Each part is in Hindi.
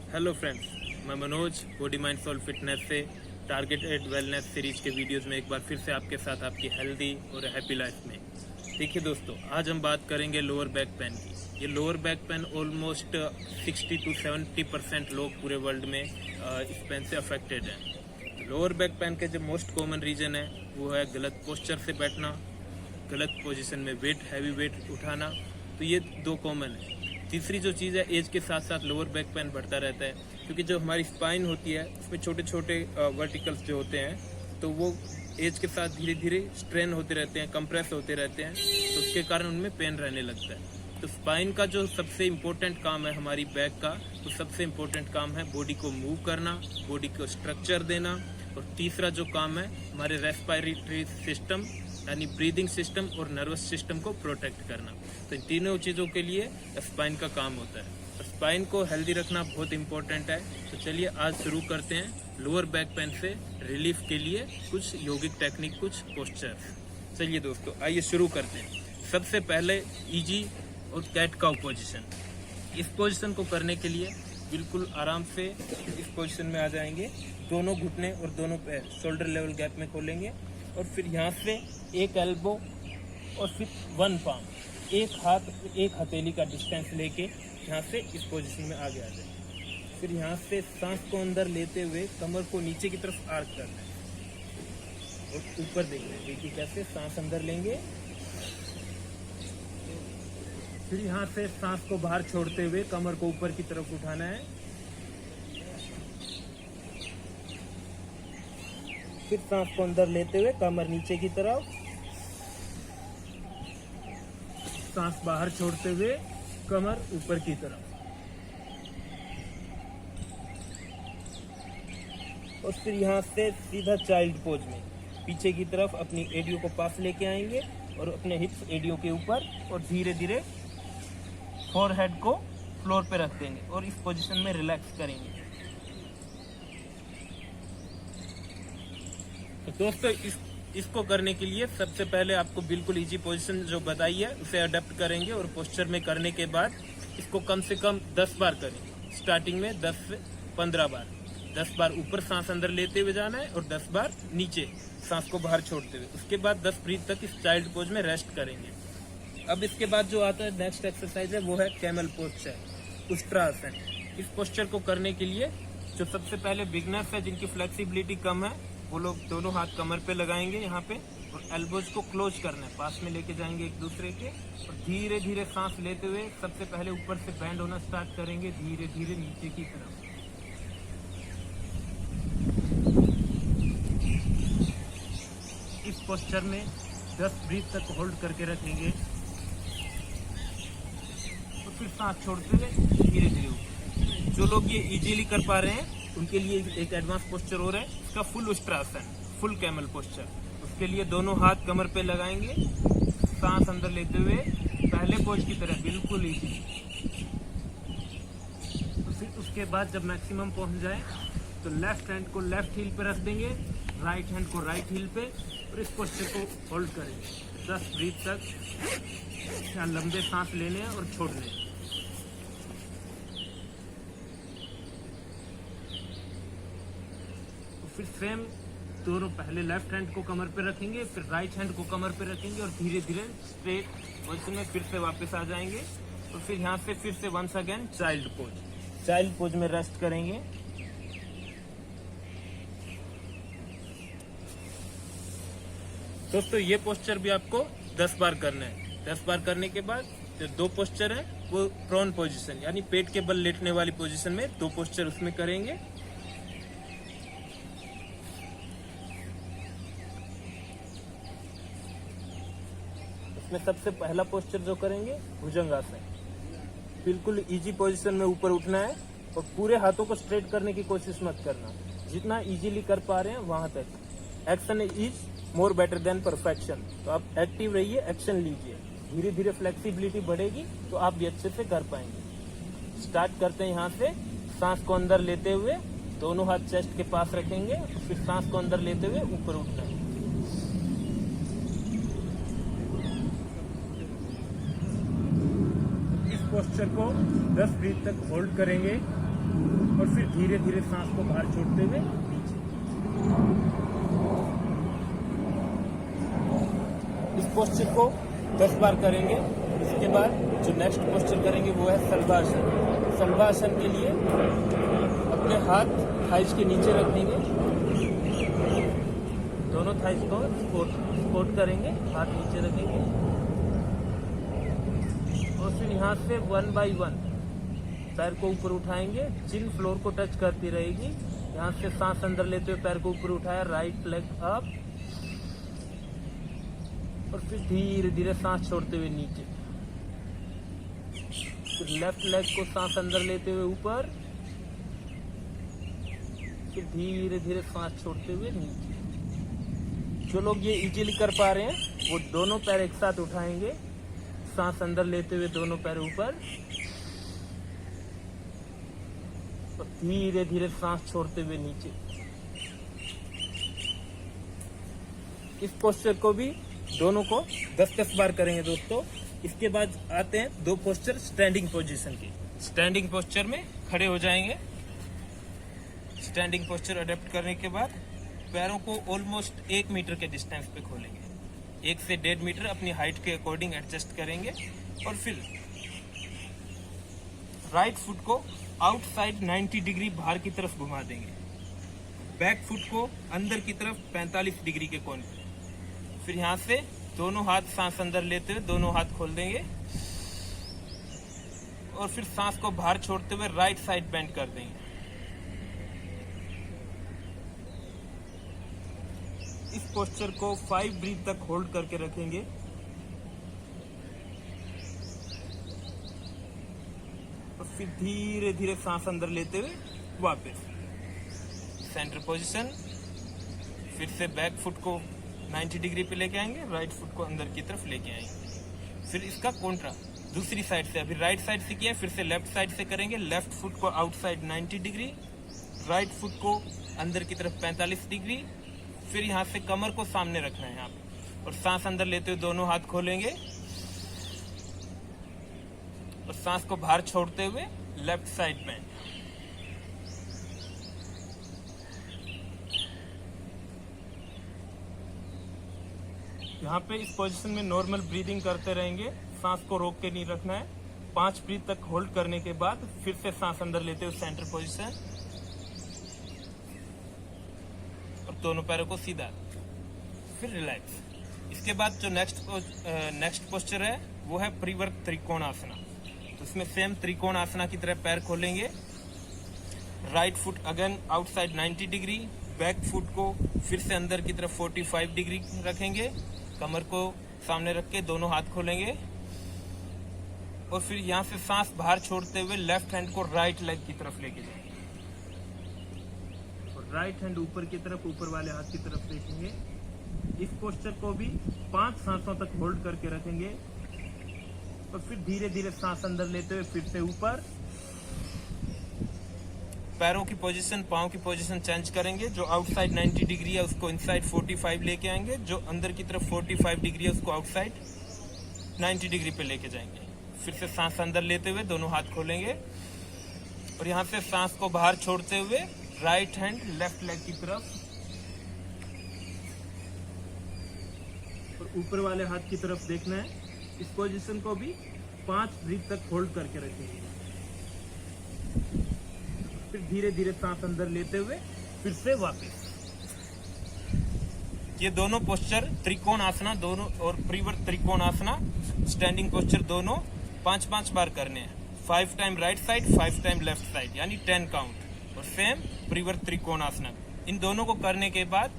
हेलो फ्रेंड्स, मैं Manoj body mind soul fitness से टारगेटेड वेलनेस सीरीज के वीडियोस में एक बार फिर से आपके साथ आपकी हेल्दी और हैप्पी लाइफ में। देखिए दोस्तों, आज हम बात करेंगे लोअर बैक पेन की। ये lower back pain almost 60 to 70% लोग पूरे वर्ल्ड में इस पेन से अफेक्टेड हैं। लोअर बैक पेन के जो मोस्ट कॉमन रीजन है वो है गलत पोस्चर से बैठना, गलत पोजीशन में हैवी वेट उठाना। तो ये दो कॉमन है। तीसरी जो चीज़ है, एज के साथ साथ लोअर बैक पेन बढ़ता रहता है, क्योंकि जो हमारी स्पाइन होती है उसमें छोटे छोटे वर्टिकल्स जो होते हैं, तो वो एज के साथ धीरे धीरे स्ट्रेन होते रहते हैं, कंप्रेस होते रहते हैं, तो उसके कारण उनमें पेन रहने लगता है। तो स्पाइन का जो सबसे इम्पोर्टेंट काम है हमारी बैक का, तो सबसे इम्पोर्टेंट काम है बॉडी को मूव करना, बॉडी को स्ट्रक्चर देना। और तीसरा जो काम है हमारे रेस्पिरेटरी सिस्टम यानी ब्रीदिंग सिस्टम और नर्वस सिस्टम को प्रोटेक्ट करना। तो इन तीनों चीज़ों के लिए स्पाइन का काम होता है। और स्पाइन को हेल्दी रखना बहुत इंपॉर्टेंट है। तो चलिए आज शुरू करते हैं लोअर बैक पेन से रिलीफ के लिए कुछ योगिक टेक्निक, कुछ पोस्चर्स। चलिए दोस्तों, आइए शुरू करते हैं। सबसे पहले ईजी और कैट काउ पोजिशन। इस पोजिशन को करने के लिए बिल्कुल आराम से इस पोजिशन में आ जाएंगे। दोनों घुटने और दोनों पैर शोल्डर लेवल गैप में खोलेंगे और फिर यहाँ से एक एल्बो और फिर वन पाम, एक हथेली का डिस्टेंस लेके यहाँ से इस पोजीशन में आगे आ जाए। फिर यहाँ से सांस को अंदर लेते हुए कमर को नीचे की तरफ आर्क करना है और ऊपर देखना है। देखिए कैसे सांस अंदर लेंगे, फिर यहाँ से सांस को बाहर छोड़ते हुए कमर को ऊपर की तरफ उठाना है। फिर सांस को अंदर लेते हुए कमर नीचे की तरफ, सांस बाहर छोड़ते हुए कमर ऊपर की तरफ। और फिर यहाँ से सीधा चाइल्ड पोज में पीछे की तरफ अपनी एडियो को पास लेके आएंगे और अपने हिप्स एडियो के ऊपर, और धीरे धीरे फोरहेड को फ्लोर पे रख देंगे और इस पोजीशन में रिलैक्स करेंगे। तो दोस्तों, इसको करने के लिए सबसे पहले आपको बिल्कुल इजी पोजीशन जो बताई है उसे अडेप्ट करेंगे और पोस्चर में करने के बाद इसको कम से कम 10 बार करेंगे। स्टार्टिंग में 10 से 15 बार, 10 बार ऊपर सांस अंदर लेते हुए जाना है और 10 बार नीचे सांस को बाहर छोड़ते हुए। उसके बाद 10 ब्रीथ तक इस चाइल्ड पोज में रेस्ट करेंगे। अब इसके बाद जो आता है नेक्स्ट एक्सरसाइज है वो है कैमल पोस्चर, उष्ट्रासन। इस पोस्चर को करने के लिए जो सबसे पहले बिगनर्स है जिनकी फ्लेक्सिबिलिटी कम है, वो लोग दोनों हाथ कमर पे लगाएंगे यहाँ पे और एल्बोज को क्लोज करना है, पास में लेके जाएंगे एक दूसरे के, और धीरे धीरे सांस लेते हुए सबसे पहले ऊपर से बैंड होना स्टार्ट करेंगे, धीरे धीरे नीचे की तरफ। इस पोस्चर में 10 ब्रीथ तक होल्ड करके रखेंगे और फिर सांस छोड़ते हुए धीरे धीरे ऊपर। जो लोग ये इजीली कर पा रहे हैं उनके लिए एक एडवांस पोस्चर हो रहा है, इसका full Ushtrasana, full camel posture. उसके लिए दोनों हाथ कमर पे लगाएंगे, सांस अंदर लेते हुए पहले पोज की तरह बिल्कुल इजी। तो फिर उसके बाद जब मैक्सिमम पहुंच जाए तो लेफ्ट हैंड को लेफ्ट हील पे रख देंगे, राइट हैंड को राइट हील पे, और इस पोस्चर को होल्ड करेंगे 10 ब्रीथ तक। लंबे सांस लेने और छोड़ने। फिर सेम दोनों पहले लेफ्ट हैंड को कमर पे रखेंगे, फिर राइट हैंड को कमर पे रखेंगे और धीरे धीरे स्ट्रेट पोजीशन में फिर से वापस आ जाएंगे। तो फिर यहाँ से फिर से वंस अगेन चाइल्ड पोज में रेस्ट करेंगे। दोस्तों, ये पोस्चर भी आपको 10 बार करना है। 10 बार करने के बाद जो 2 पोस्चर है वो प्रोन पोजीशन यानी पेट के बल लेटने वाली पोजीशन में 2 पोस्चर उसमें करेंगे। में सबसे पहला पोस्चर जो करेंगे भुजंगासन। बिल्कुल इजी पोजीशन में ऊपर उठना है और पूरे हाथों को स्ट्रेट करने की कोशिश मत करना, जितना इजीली कर पा रहे हैं वहां तक। Action is more better than perfection. तो आप एक्टिव रहिए, एक्शन लीजिए, धीरे धीरे फ्लेक्सिबिलिटी बढ़ेगी तो आप भी अच्छे से कर पाएंगे। स्टार्ट करते हैं यहाँ से। सांस को अंदर लेते हुए दोनों हाथ चेस्ट के पास रखेंगे, फिर सांस को अंदर लेते हुए ऊपर उठना है। पोस्चर को 10 ब्रीथ तक होल्ड करेंगे। और फिर धीरे धीरे सांस को बाहर छोड़ते हुए नीचे। इस पोस्चर को 10 बार करेंगे। इसके बाद जो नेक्स्ट पोस्चर करेंगे वो है सल्वासन। सल्वासन के लिए अपने हाथ थाइस के नीचे रख देंगे, दोनों थाइस को सपोर्ट करेंगे, हाथ नीचे रखेंगे और फिर यहाँ से 1 बाय 1 पैर को ऊपर उठाएंगे, चिन फ्लोर को टच करती रहेगी। यहाँ से सांस अंदर लेते हुए पैर को ऊपर उठाया, राइट लेग अप और फिर धीरे धीरे सांस छोड़ते हुए नीचे। फिर लेफ्ट लेग को सांस अंदर लेते हुए ऊपर, फिर धीरे धीरे सांस छोड़ते हुए नीचे। जो लोग ये इजीली कर पा रहे हैं वो दोनों पैर एक साथ उठाएंगे, सांस अंदर लेते हुए दोनों पैर ऊपर और धीरे धीरे सांस छोड़ते हुए नीचे। इस पोस्चर को भी दोनों को 10-10 बार करेंगे दोस्तों। इसके बाद आते हैं 2 पोस्चर स्टैंडिंग पोजीशन की। स्टैंडिंग पोस्चर में खड़े हो जाएंगे। स्टैंडिंग पोस्चर अडेप्ट करने के बाद पैरों को ऑलमोस्ट 1 मीटर के डिस्टेंस पे खोलेंगे। 1 से 1.5 मीटर अपनी हाइट के अकॉर्डिंग एडजस्ट करेंगे और फिर राइट फुट को आउटसाइड 90 डिग्री बाहर की तरफ घुमा देंगे। बैक फुट को अंदर की तरफ 45 डिग्री के कोण पे। फिर यहाँ से दोनों हाथ सांस अंदर लेते हुए दोनों हाथ खोल देंगे और फिर सांस को बाहर छोड़ते हुए राइट साइड बेंड कर देंगे। इस पोस्चर को 5 ब्रीथ तक होल्ड करके रखेंगे और फिर धीरे धीरे सांस अंदर लेते हुए वापस सेंटर पोजीशन। फिर से बैक फुट को 90 डिग्री पे लेके आएंगे, राइट फुट को अंदर की तरफ लेके आएंगे। फिर इसका कॉन्ट्रा दूसरी साइड से, अभी राइट साइड से किया, फिर से लेफ्ट साइड से करेंगे। लेफ्ट फुट को आउटसाइड 90 डिग्री, राइट फुट को अंदर की तरफ 45 डिग्री। फिर यहाँ से कमर को सामने रखना है यहाँ पे और सांस अंदर लेते हुए दोनों हाथ खोलेंगे और सांस को बाहर छोड़ते हुए लेफ्ट साइड बेंड। यहाँ पे इस पोजीशन में नॉर्मल ब्रीदिंग करते रहेंगे, सांस को रोक के नहीं रखना है। 5 ब्रीथ तक होल्ड करने के बाद फिर से सांस अंदर लेते हुए सेंटर पोजीशन और दोनों पैरों को सीधा, फिर रिलैक्स। इसके बाद जो नेक्स्ट पोस्चर है वो है परिवर्त त्रिकोण आसना। तो इसमें सेम त्रिकोण आसना की तरह पैर खोलेंगे, right foot again outside 90 degree, back foot को फिर से अंदर की तरफ 45 डिग्री रखेंगे, कमर को सामने रख के दोनों हाथ खोलेंगे और फिर यहाँ से सांस बाहर छोड़ते हुए लेफ्ट हैंड को राइट लेग की तरफ लेके जाएंगे और राइट हैंड ऊपर की तरफ, ऊपर वाले हाथ की तरफ देखेंगे। इस पोस्चर को भी 5 सांसों तक होल्ड करके रखेंगे और फिर धीरे धीरे सांस अंदर लेते हुए फिर से ऊपर, पैरों की पोजीशन, पाँव की पोजीशन चेंज करेंगे। जो आउटसाइड 90 डिग्री है उसको इनसाइड 45 लेके आएंगे, जो अंदर की तरफ 45 डिग्री है उसको आउटसाइड 90 डिग्री पे लेके जाएंगे। फिर से सांस अंदर लेते हुए दोनों हाथ खोलेंगे और यहाँ से सांस को बाहर छोड़ते हुए राइट हैंड लेफ्ट लेग की तरफ और ऊपर वाले हाथ की तरफ देखना है। इस पोजीशन को भी 5 ब्रीथ तक होल्ड करके रखेंगे। फिर धीरे धीरे सांस अंदर लेते हुए फिर से वापस। ये दोनों पोस्चर त्रिकोण आसना दोनों और परिवर्त त्रिकोण आसना स्टैंडिंग पोस्चर दोनों 5-5 बार करने हैं। 5 time right side, 5 time left side, यानी 10 काउंट। और सेम परिवर्त त्रिकोण आसना। इन दोनों को करने के बाद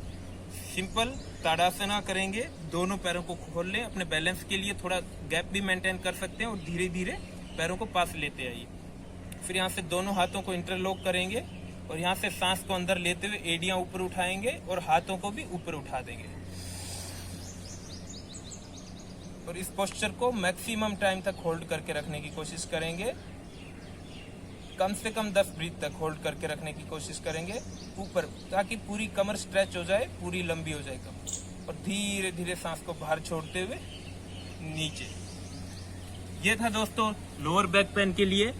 सिंपल ताड़ासना करेंगे। दोनों पैरों को खोल लें, अपने बैलेंस के लिए थोड़ा गैप भी मेंटेन कर सकते हैं और धीरे धीरे पैरों को पास लेते आइए। फिर यहाँ से दोनों हाथों को इंटरलॉक करेंगे और यहाँ से सांस को अंदर लेते हुए एड़ियां ऊपर उठाएंगे और हाथों को भी ऊपर उठा देंगे। और इस पोस्चर को मैक्सिमम टाइम तक होल्ड करके रखने की कोशिश करेंगे। कम से कम 10 ब्रीथ तक होल्ड करके रखने की कोशिश करेंगे ऊपर, ताकि पूरी कमर स्ट्रेच हो जाए, पूरी लंबी हो जाए कमर। और धीरे धीरे सांस को बाहर छोड़ते हुए नीचे। ये था दोस्तों लोअर बैक पेन के लिए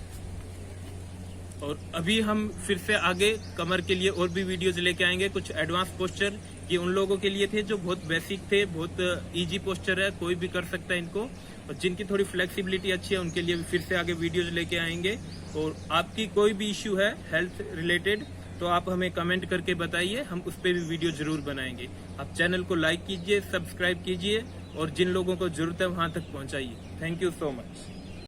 और अभी हम फिर से आगे कमर के लिए और भी वीडियोज लेके आएंगे। कुछ एडवांस पोस्चर ये उन लोगों के लिए थे जो बहुत बेसिक थे, बहुत इजी पोस्चर है, कोई भी कर सकता है इनको। और जिनकी थोड़ी फ्लेक्सिबिलिटी अच्छी है उनके लिए भी फिर से आगे वीडियोज लेके आएंगे। और आपकी कोई भी इश्यू है हेल्थ रिलेटेड तो आप हमें कमेंट करके बताइए, हम उस पर भी वीडियो जरूर बनाएंगे। आप चैनल को लाइक कीजिए, सब्सक्राइब कीजिए और जिन लोगों को जरूरत है वहां तक पहुंचाइए। Thank you so much.